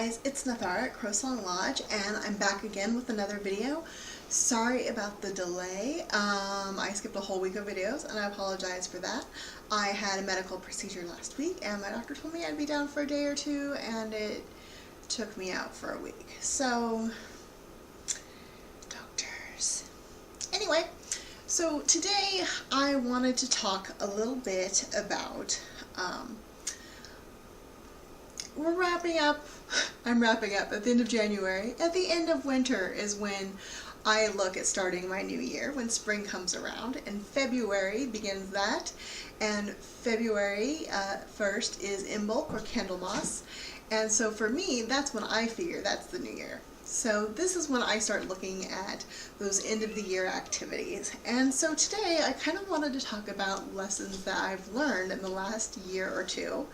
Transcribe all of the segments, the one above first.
guys, it's Nathara at CrowSong Lodge, and I'm back again with another video. Sorry about the delay. I skipped a whole week of videos, and I apologize for that. I had a medical procedure last week, and my doctor told me I'd be down for a day or two, and it took me out for a week. So, doctors. Anyway, so today I wanted to talk a little bit about we're wrapping up. I'm wrapping up at the end of January. At the end of winter is when I look at starting my new year, when spring comes around, and February begins that. And February 1st is Imbolc, or Candlemas, and so for me, that's when I figure that's the new year. So this is when I start looking at those end of the year activities. And so today I kind of wanted to talk about lessons that I've learned in the last year or two.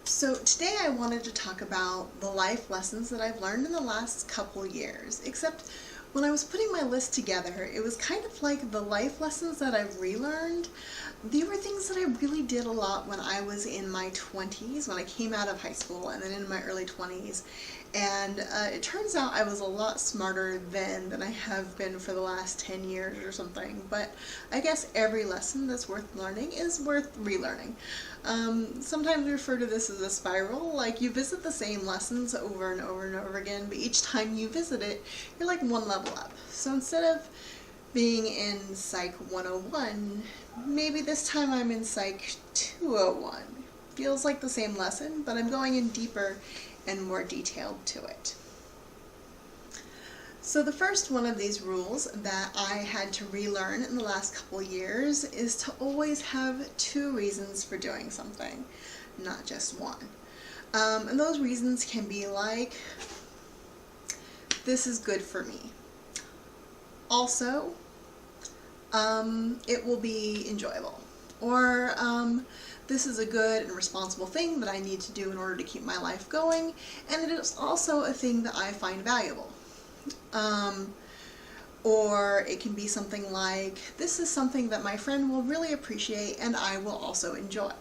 So today I wanted to talk about the life lessons that I've learned in the last couple years, except when I was putting my list together, it was kind of like the life lessons that I've relearned. They were things that I really did a lot when I was in my 20s, when I came out of high school, and then in my early 20s. And it turns out I was a lot smarter then than I have been for the last 10 years or something. But I guess every lesson that's worth learning is worth relearning. Sometimes we refer to this as a spiral, like you visit the same lessons over and over and over again, but each time you visit it, you're like one level up. So instead of being in Psych 101, maybe this time I'm in Psych 201. Feels like the same lesson, but I'm going in deeper and more detailed to it. So the first one of these rules that I had to relearn in the last couple years is to always have 2 reasons for doing something, not just one. And those reasons can be like, this is good for me. Also, it will be enjoyable. Or, this is a good and responsible thing that I need to do in order to keep my life going, and it is also a thing that I find valuable. Or it can be something like, this is something that my friend will really appreciate and I will also enjoy.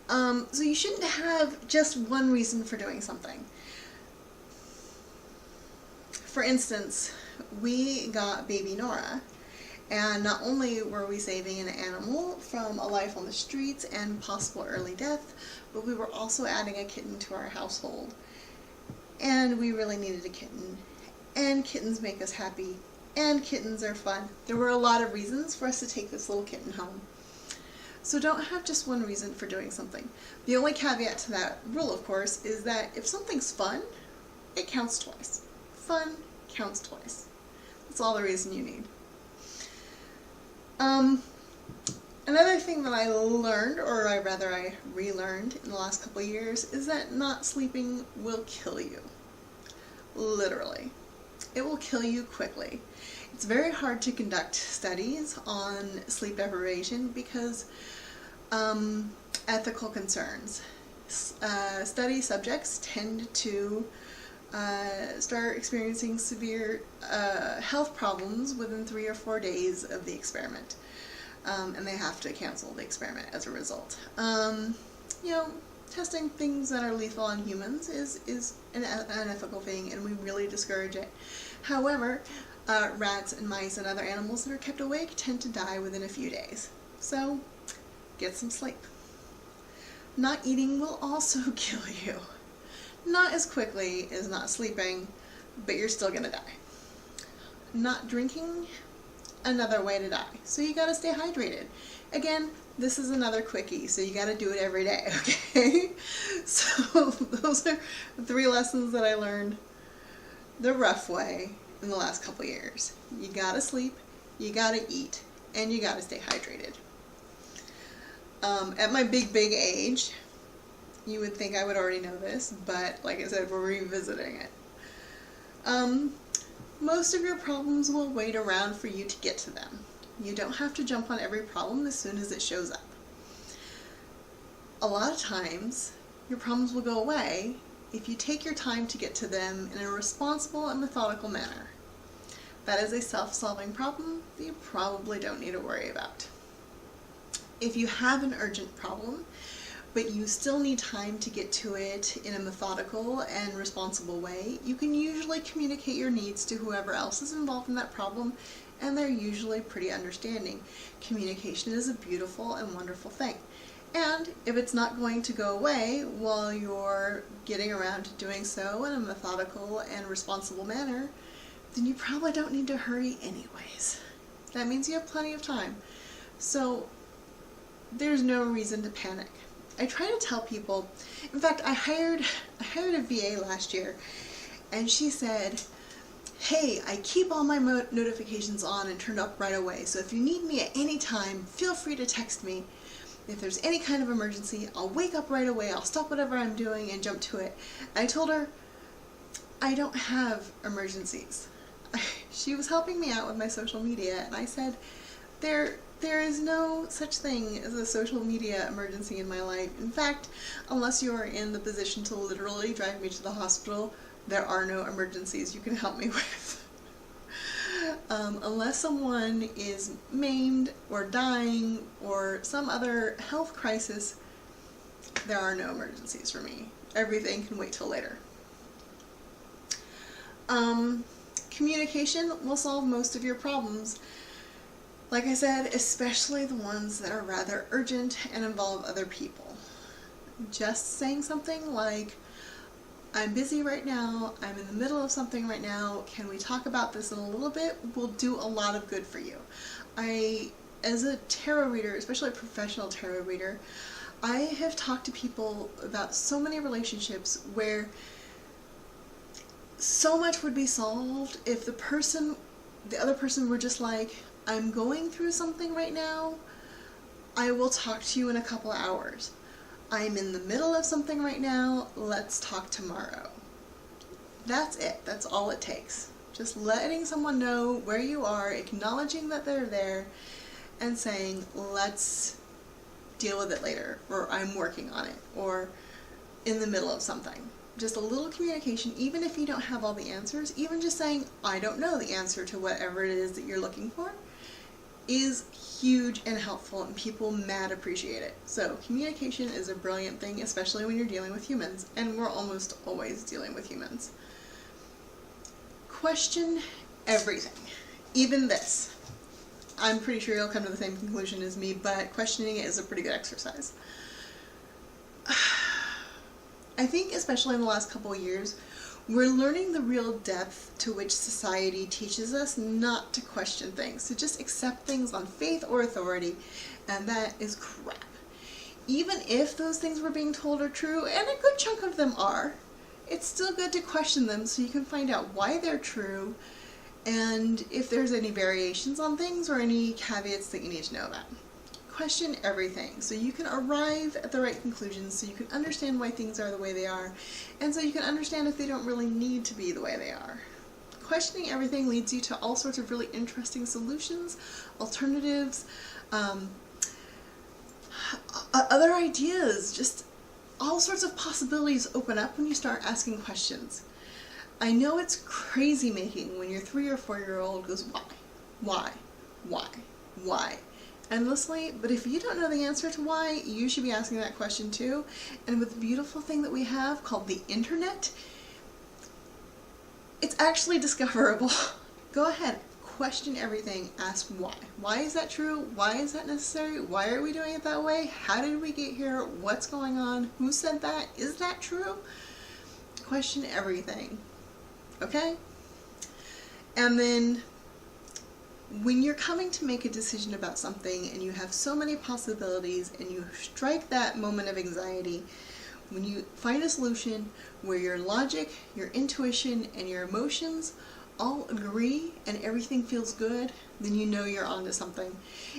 So you shouldn't have just one reason for doing something. For instance, we got baby Nora, and not only were we saving an animal from a life on the streets and possible early death, but we were also adding a kitten to our household. And we really needed a kitten. And kittens make us happy. And kittens are fun. There were a lot of reasons for us to take this little kitten home. So don't have just one reason for doing something. The only caveat to that rule, of course, is that if something's fun, it counts twice. Fun counts twice. That's all the reason you need. Another thing that I learned, or rather I relearned in the last couple of years, is that not sleeping will kill you. Literally. It will kill you quickly. It's very hard to conduct studies on sleep deprivation because ethical concerns. Study subjects tend to start experiencing severe health problems within 3 or 4 days of the experiment. And they have to cancel the experiment as a result. You know, testing things that are lethal on humans is an unethical thing, and we really discourage it. However, rats and mice and other animals that are kept awake tend to die within a few days. So, get some sleep. Not eating will also kill you. Not as quickly as not sleeping, but you're still gonna die. Not drinking, another way to die. So you gotta stay hydrated. Again, this is another quickie, so you gotta do it every day, okay? So those are 3 lessons that I learned the rough way in the last couple years. You gotta sleep, you gotta eat, and you gotta stay hydrated. At my big age, you would think I would already know this, but like I said, we're revisiting it. Most of your problems will wait around for you to get to them. You don't have to jump on every problem as soon as it shows up. A lot of times, your problems will go away if you take your time to get to them in a responsible and methodical manner. That is a self-solving problem that you probably don't need to worry about. If you have an urgent problem, but you still need time to get to it in a methodical and responsible way, you can usually communicate your needs to whoever else is involved in that problem, and they're usually pretty understanding. Communication is a beautiful and wonderful thing. And if it's not going to go away while you're getting around to doing so in a methodical and responsible manner, then you probably don't need to hurry anyways. That means you have plenty of time. So there's no reason to panic. I try to tell people, in fact, I hired a VA last year, and she said, hey, I keep all my notifications on and turned up right away, so if you need me at any time, feel free to text me. If there's any kind of emergency, I'll wake up right away, I'll stop whatever I'm doing and jump to it. And I told her, I don't have emergencies. She was helping me out with my social media, and I said, there is no such thing as a social media emergency in my life. In fact, unless you are in the position to literally drive me to the hospital, there are no emergencies you can help me with. Unless someone is maimed or dying or some other health crisis, there are no emergencies for me. Everything can wait till later. Communication will solve most of your problems. Like I said, especially the ones that are rather urgent and involve other people. Just saying something like, I'm busy right now, I'm in the middle of something right now, can we talk about this in a little bit, will do a lot of good for you. As a tarot reader, especially a professional tarot reader, I have talked to people about so many relationships where so much would be solved if the other person were just like, I'm going through something right now, I will talk to you in a couple hours. I'm in the middle of something right now, let's talk tomorrow. That's it. That's all it takes. Just letting someone know where you are, acknowledging that they're there, and saying, let's deal with it later, or I'm working on it, or in the middle of something. Just a little communication, even if you don't have all the answers, even just saying, I don't know the answer to whatever it is that you're looking for, is huge and helpful, and people mad appreciate it. So communication is a brilliant thing, especially when you're dealing with humans, and we're almost always dealing with humans. Question everything. Even this. I'm pretty sure you'll come to the same conclusion as me, but questioning it is a pretty good exercise. I think especially in the last couple of years, we're learning the real depth to which society teaches us not to question things, to just accept things on faith or authority, and that is crap. Even if those things we're being told are true, and a good chunk of them are, it's still good to question them so you can find out why they're true, and if there's any variations on things or any caveats that you need to know about. Question everything so you can arrive at the right conclusions, so you can understand why things are the way they are, and so you can understand if they don't really need to be the way they are. Questioning everything leads you to all sorts of really interesting solutions, alternatives, other ideas, just all sorts of possibilities open up when you start asking questions. I know it's crazy making when your 3 or 4-year-old goes, why? Endlessly, but if you don't know the answer to why, you should be asking that question too. And with the beautiful thing that we have called the internet, it's actually discoverable. Go ahead, question everything, ask why. Why is that true? Why is that necessary? Why are we doing it that way? How did we get here? What's going on? Who said that? Is that true? Question everything, okay? And then when you're coming to make a decision about something and you have so many possibilities and you strike that moment of anxiety, when you find a solution where your logic, your intuition, and your emotions all agree and everything feels good, then you know you're onto something.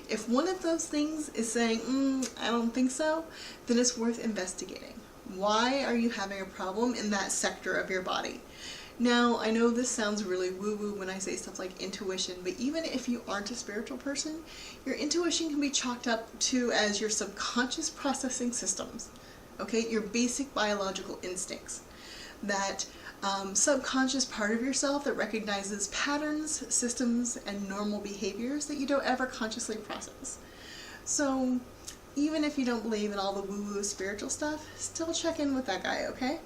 If one of those things is saying, I don't think so, then it's worth investigating. Why are you having a problem in that sector of your body? Now, I know this sounds really woo-woo when I say stuff like intuition, but even if you aren't a spiritual person, your intuition can be chalked up to as your subconscious processing systems, okay? Your basic biological instincts. That subconscious part of yourself that recognizes patterns, systems, and normal behaviors that you don't ever consciously process. So, even if you don't believe in all the woo-woo spiritual stuff, still check in with that guy, okay?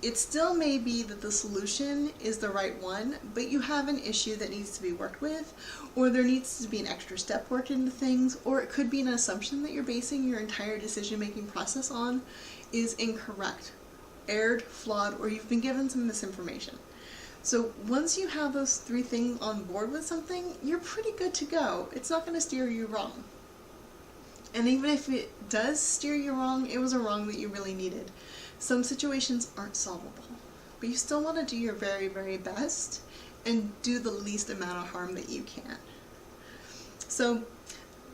It still may be that the solution is the right one, but you have an issue that needs to be worked with, or there needs to be an extra step worked into things, or it could be an assumption that you're basing your entire decision-making process on is incorrect, erred, flawed, or you've been given some misinformation. So once you have those three things on board with something, you're pretty good to go. It's not going to steer you wrong. And even if it does steer you wrong, it was a wrong that you really needed. Some situations aren't solvable, but you still want to do your very, very best and do the least amount of harm that you can. So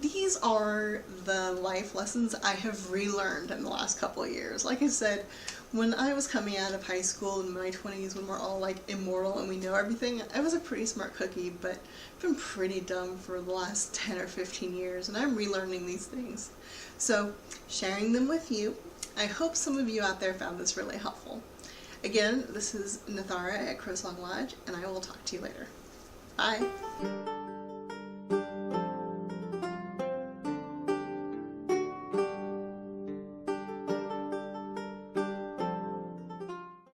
these are the life lessons I have relearned in the last couple of years. Like I said, when I was coming out of high school in my 20s, when we're all like immortal and we know everything, I was a pretty smart cookie, but I've been pretty dumb for the last 10 or 15 years, and I'm relearning these things. So sharing them with you. I hope some of you out there found this really helpful. Again, this is Nathara at CrowSong Lodge, and I will talk to you later. Bye!